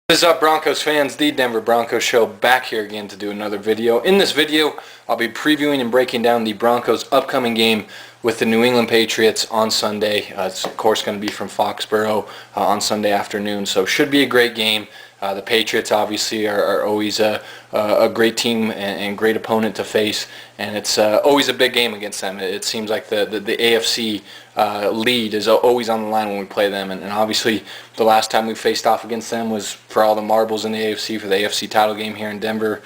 What is up, Broncos fans? The Denver Broncos show back here again to do another video. In this video, I'll be previewing and breaking down the Broncos' upcoming game with the New England Patriots on Sunday. It's of course going to be from Foxborough on Sunday afternoon, so should be a great game. The Patriots obviously are always a great team and great opponent to face, and it's always a big game against them. It seems like the AFC lead is always on the line when we play them, and obviously the last time we faced off against them was for all the marbles in the AFC for the AFC title game here in Denver.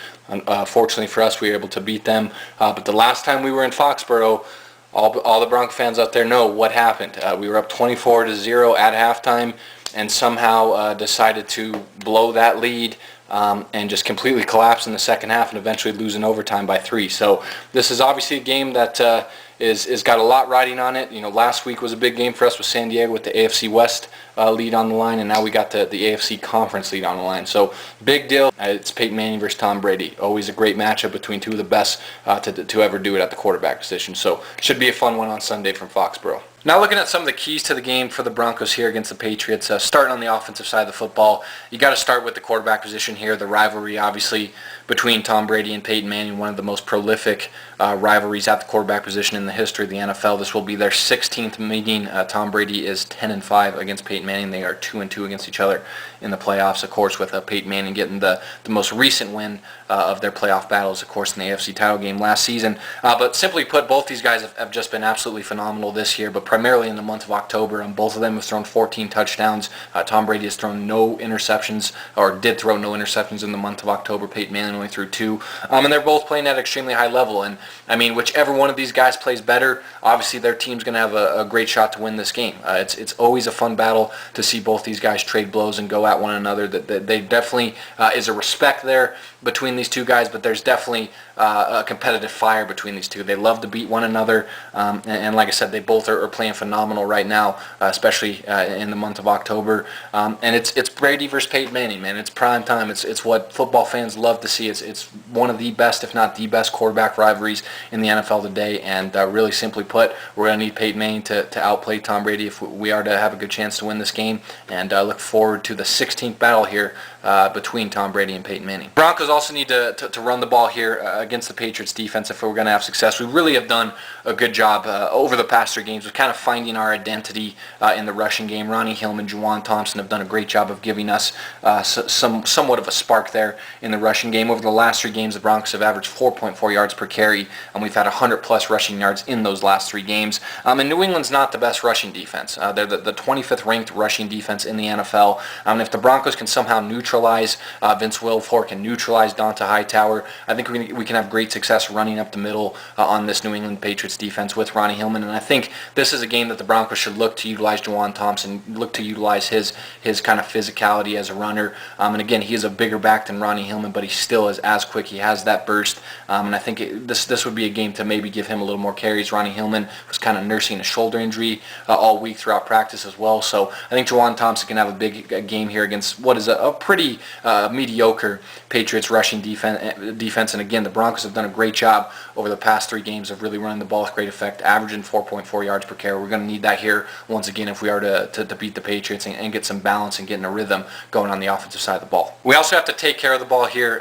Fortunately for us, we were able to beat them, but the last time we were in Foxborough, all the Bronco fans out there know what happened. We were up 24-0 at halftime, and somehow decided to blow that lead and just completely collapse in the second half and eventually lose in overtime by 3. So this is obviously a game that is got a lot riding on it. You know, last week was a big game for us with San Diego with the AFC West lead on the line, and now we got the AFC Conference lead on the line. So big deal. It's Peyton Manning versus Tom Brady. Always a great matchup between two of the best to ever do it at the quarterback position. So should be a fun one on Sunday from Foxborough. Now looking at some of the keys to the game for the Broncos here against the Patriots, starting on the offensive side of the football, you got to start with the quarterback position here. The rivalry, obviously, between Tom Brady and Peyton Manning, one of the most prolific rivalries at the quarterback position in the history of the NFL. This will be their 16th meeting. Tom Brady is 10-5 against Peyton Manning. They are 2-2 against each other in the playoffs, of course, with Peyton Manning getting the most recent win of their playoff battles, of course, in the AFC title game last season. But simply put, both these guys have just been absolutely phenomenal this year, but primarily in the month of October. Both of them have thrown 14 touchdowns. Tom Brady has thrown no interceptions, or did throw no interceptions in the month of October. Peyton Manning only threw 2. And they're both playing at an extremely high level. And, I mean, whichever one of these guys plays better, obviously their team's going to have a great shot to win this game. It's always a fun battle to see both these guys trade blows and go at one another. They definitely is a respect there between these two guys, but there's definitely a competitive fire between these two. They love to beat one another, and like I said, they both are playing phenomenal right now, especially in the month of October. And it's Brady versus Peyton Manning, man. It's prime time. It's what football fans love to see. It's one of the best, if not the best, quarterback rivalries in the NFL today. And really simply put, we're going to need Peyton Manning to outplay Tom Brady if we are to have a good chance to win this game. And I look forward to the 16th battle here between Tom Brady and Peyton Manning. Broncos also need to run the ball here against the Patriots defense if we're going to have success. We really have done a good job over the past 3 games of kind of finding our identity in the rushing game. Ronnie Hillman, Juwan Thompson have done a great job of giving us somewhat of a spark there in the rushing game. Over the last 3 games, the Broncos have averaged 4.4 yards per carry, and we've had 100-plus rushing yards in those last 3 games. And New England's not the best rushing defense. They're the 25th ranked rushing defense in the NFL. If the Broncos can somehow neutralize Vince Wilfork and neutralize Donta Hightower, I think we can have great success running up the middle on this New England Patriots defense with Ronnie Hillman. And I think this is a game that the Broncos should look to utilize Juwan Thompson, look to utilize his kind of physicality as a runner. And again, he is a bigger back than Ronnie Hillman, but he still is as quick. He has that burst. And I think this would be a game to maybe give him a little more carries. Ronnie Hillman was kind of nursing a shoulder injury all week throughout practice as well. So I think Juwan Thompson can have a big game here against what is a pretty mediocre Patriots rushing defense. And again, the Broncos have done a great job over the past 3 games of really running the ball with great effect, averaging 4.4 yards per carry. We're going to need that here once again if we are to beat the Patriots and get some balance and get in a rhythm going on the offensive side of the ball. We also have to take care of the ball here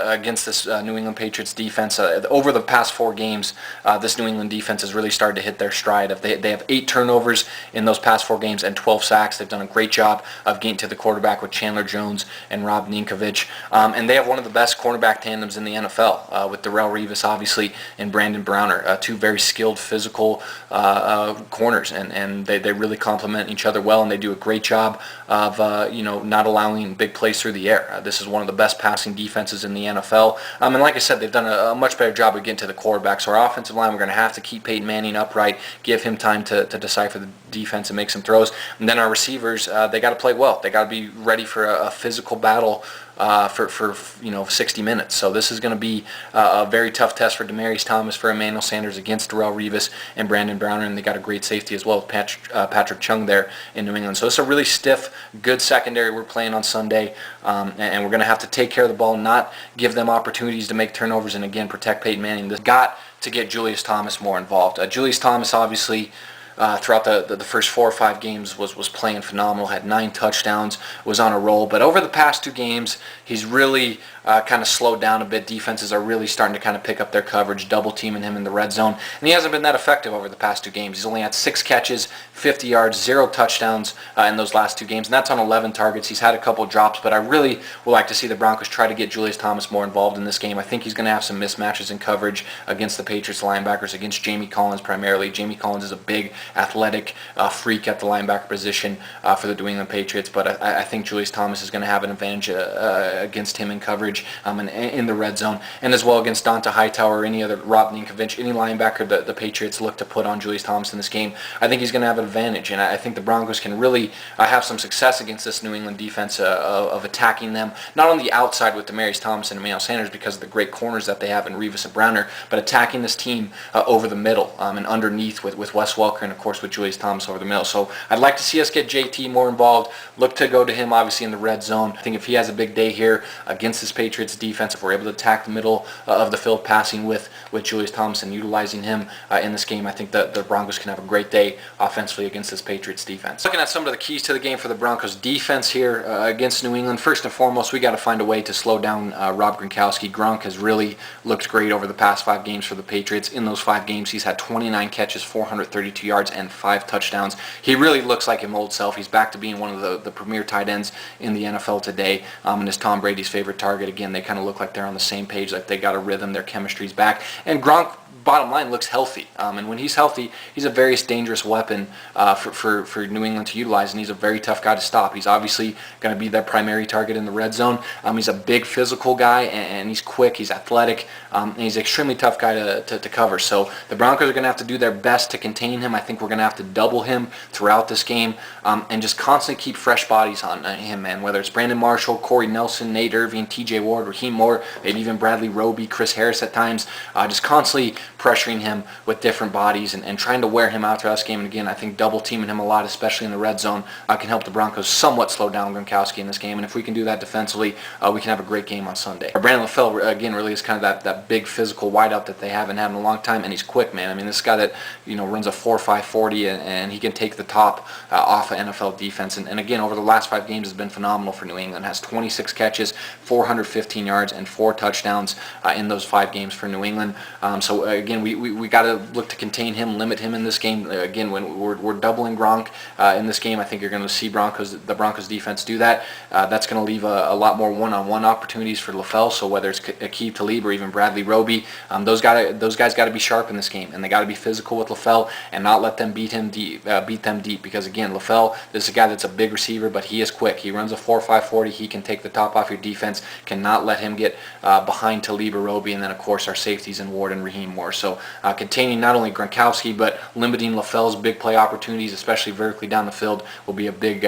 against this New England Patriots defense. Over the past 4 games, this New England defense has really started to hit their stride. They have 8 turnovers in those past 4 games and 12 sacks. They've done a great job of getting to the quarterback with Chandler Jones and Rob Ninkovich. And they have one of the best cornerback tandems in the NFL with Darrelle Revis, obviously, and Brandon Browner, 2 very skilled physical corners, and they really complement each other well, and they do a great job of not allowing big plays through the air. This is one of the best passing defenses in the NFL, and like I said, they've done a much better job of getting to the quarterback. So our offensive line, we're going to have to keep Peyton Manning upright, give him time to decipher the defense and make some throws, and then our receivers, they got to play well. They got to be ready for a physical battle for 60 minutes. So this is going to be a very tough test for Demaryius Thomas, for Emmanuel Sanders against Darrelle Revis and Brandon Browner, and they got a great safety as well with Patrick Chung there in New England. So it's a really stiff, good secondary we're playing on Sunday, and we're going to have to take care of the ball, not give them opportunities to make turnovers, and again protect Peyton Manning. This got to get Julius Thomas more involved. Julius Thomas obviously throughout the first 4 or 5 games was playing phenomenal, had 9 touchdowns, was on a roll. But over the past 2 games, he's really kind of slowed down a bit. Defenses are really starting to kind of pick up their coverage, double teaming him in the red zone. And he hasn't been that effective over the past 2 games. He's only had 6 catches, 50 yards, 0 touchdowns in those last 2 games. And that's on 11 targets. He's had a couple drops, but I really would like to see the Broncos try to get Julius Thomas more involved in this game. I think he's going to have some mismatches in coverage against the Patriots linebackers, against Jamie Collins primarily. Jamie Collins is a big athletic freak at the linebacker position for the New England Patriots, but I think Julius Thomas is going to have an advantage against him in coverage and in the red zone, and as well against Donta Hightower or any other Rob Ninkovich, any linebacker that the Patriots look to put on Julius Thomas in this game. I think he's going to have an advantage, and I think the Broncos can really have some success against this New England defense of attacking them, not on the outside with Demaryius Thomas and Emmanuel Sanders because of the great corners that they have in Revis and Browner, but attacking this team over the middle and underneath with Wes Welker and, of course, with Julius Thomas over the middle. So I'd like to see us get JT more involved, look to go to him, obviously, in the red zone. I think if he has a big day here against this Patriots defense, if we're able to attack the middle of the field passing with Julius Thomas and utilizing him in this game, I think that the Broncos can have a great day offensively against this Patriots defense. Looking at some of the keys to the game for the Broncos defense here against New England, first and foremost, we got to find a way to slow down Rob Gronkowski. Gronk has really looked great over the past 5 games for the Patriots. In those 5 games, he's had 29 catches, 432 yards, and 5 touchdowns. He really looks like his old self. He's back to being one of the premier tight ends in the NFL today, and is Tom Brady's favorite target. Again, they kind of look like they're on the same page, like they got a rhythm, their chemistry's back. And Gronk, bottom line, looks healthy, and when he's healthy, he's a very dangerous weapon for New England to utilize, and he's a very tough guy to stop. He's obviously going to be their primary target in the red zone. He's a big physical guy, and he's quick, he's athletic, and he's an extremely tough guy to cover. So the Broncos are going to have to do their best to contain him. I think we're going to have to double him throughout this game, and just constantly keep fresh bodies on him, man, whether it's Brandon Marshall, Corey Nelson, Nate Irving, TJ Ward, Raheem Moore, maybe even Bradley Roby, Chris Harris at times, just constantly pressuring him with different bodies and trying to wear him out throughout this game. And again, I think double teaming him a lot, especially in the red zone, can help the Broncos somewhat slow down Gronkowski in this game. And if we can do that defensively, we can have a great game on Sunday. Brandon LaFell, again, really is kind of that big physical wideout that they haven't had in a long time, and he's quick, man. I mean, this guy that runs a 4.5 40, and he can take the top off of NFL defense. And again, over the last 5 games has been phenomenal for New England. Has 26 catches, 415 yards, and 4 touchdowns in those 5 games for New England. So again, we got to look to contain him, limit him in this game. Again, when we're doubling Gronk in this game, I think you're going to see the Broncos defense do that. That's going to leave a lot more one-on-one opportunities for LaFell. So whether it's Aqib Talib or even Bradley Roby, those guys got to be sharp in this game, and they got to be physical with LaFell and not let them beat them deep. Because again, LaFell is a guy that's a big receiver, but he is quick. He runs a 4.5 40. He can take the top off your defense. Cannot let him get behind Talib or Roby, and then of course our safeties in Ward and Raheem Moore. So containing not only Gronkowski but limiting LaFell's big play opportunities, especially vertically down the field, will be a big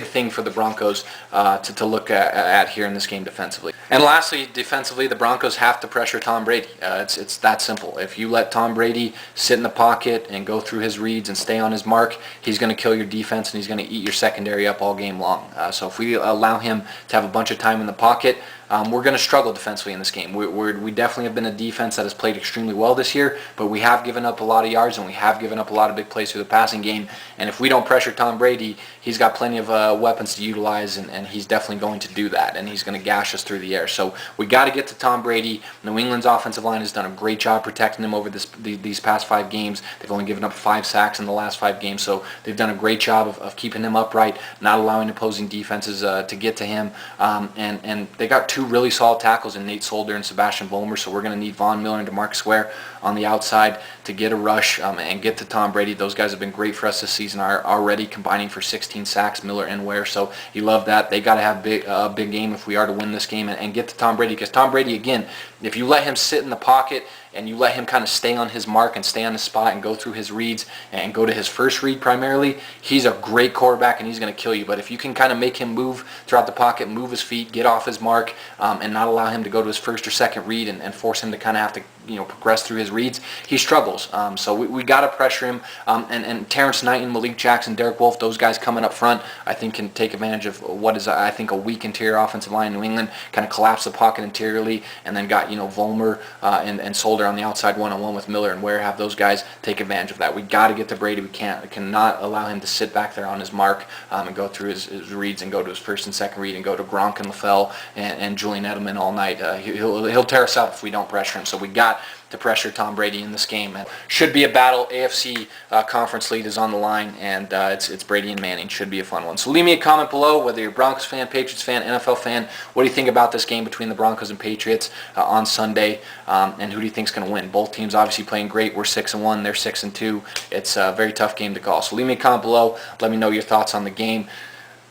thing for the Broncos to look at here in this game defensively. And lastly, defensively, the Broncos have to pressure Tom Brady. It's that simple. If you let Tom Brady sit in the pocket and go through his reads and stay on his mark, he's going to kill your defense and he's going to eat your secondary up all game long. So if we allow him to have a bunch of time in the pocket, we're going to struggle defensively in this game. We definitely have been a defense that has played extremely well this year, but we have given up a lot of yards and we have given up a lot of big plays through the passing game. And if we don't pressure Tom Brady, he's got plenty of weapons to utilize, and he's definitely going to do that, and he's going to gash us through the air. So we got to get to Tom Brady. New England's offensive line has done a great job protecting him over these past 5 games. They've only given up 5 sacks in the last 5 games, so they've done a great job of keeping him upright, not allowing opposing defenses to get to him. And they got 2 really solid tackles in Nate Solder and Sebastian Vollmer, so we're going to need Von Miller and DeMarcus Ware on the outside to get a rush and get to Tom Brady. Those guys have been great for us this season, are already combining for 16 sacks, Miller and Ware, so you love that. They got to have a big game if we are to win this game and get to Tom Brady, because Tom Brady, again, if you let him sit in the pocket and you let him kind of stay on his mark and stay on his spot and go through his reads and go to his first read primarily, he's a great quarterback and he's going to kill you. But if you can kind of make him move throughout the pocket, move his feet, get off his mark, and not allow him to go to his first or second read and force him to kind of have to progress through his reads, he struggles. So we got to pressure him. And Terrence Knighton, Malik Jackson, Derek Wolfe, those guys coming up front, I think can take advantage of what is, I think, a weak interior offensive line in New England, kind of collapse the pocket interiorly, and then got, Vollmer and Solder on the outside one-on-one with Miller and Ware, have those guys take advantage of that. We got to get to Brady. We cannot allow him to sit back there on his mark and go through his reads and go to his first and second read and go to Gronk and LaFell and Julian Edelman all night. He'll tear us up if we don't pressure him. So we got to pressure Tom Brady in this game. And should be a battle. AFC conference lead is on the line, and it's Brady and Manning. Should be a fun one. So leave me a comment below, whether you're a Broncos fan, Patriots fan, NFL fan. What do you think about this game between the Broncos and Patriots on Sunday? And who do you think is going to win? Both teams obviously playing great. We're 6-1. They're 6-2. It's a very tough game to call. So leave me a comment below. Let me know your thoughts on the game.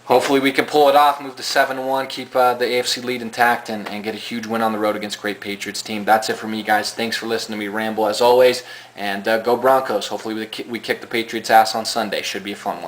Hopefully we can pull it off, move to 7-1, keep the AFC lead intact, and get a huge win on the road against a great Patriots team. That's it for me, guys. Thanks for listening to me ramble as always, and go Broncos. Hopefully we kick the Patriots' ass on Sunday. Should be a fun one.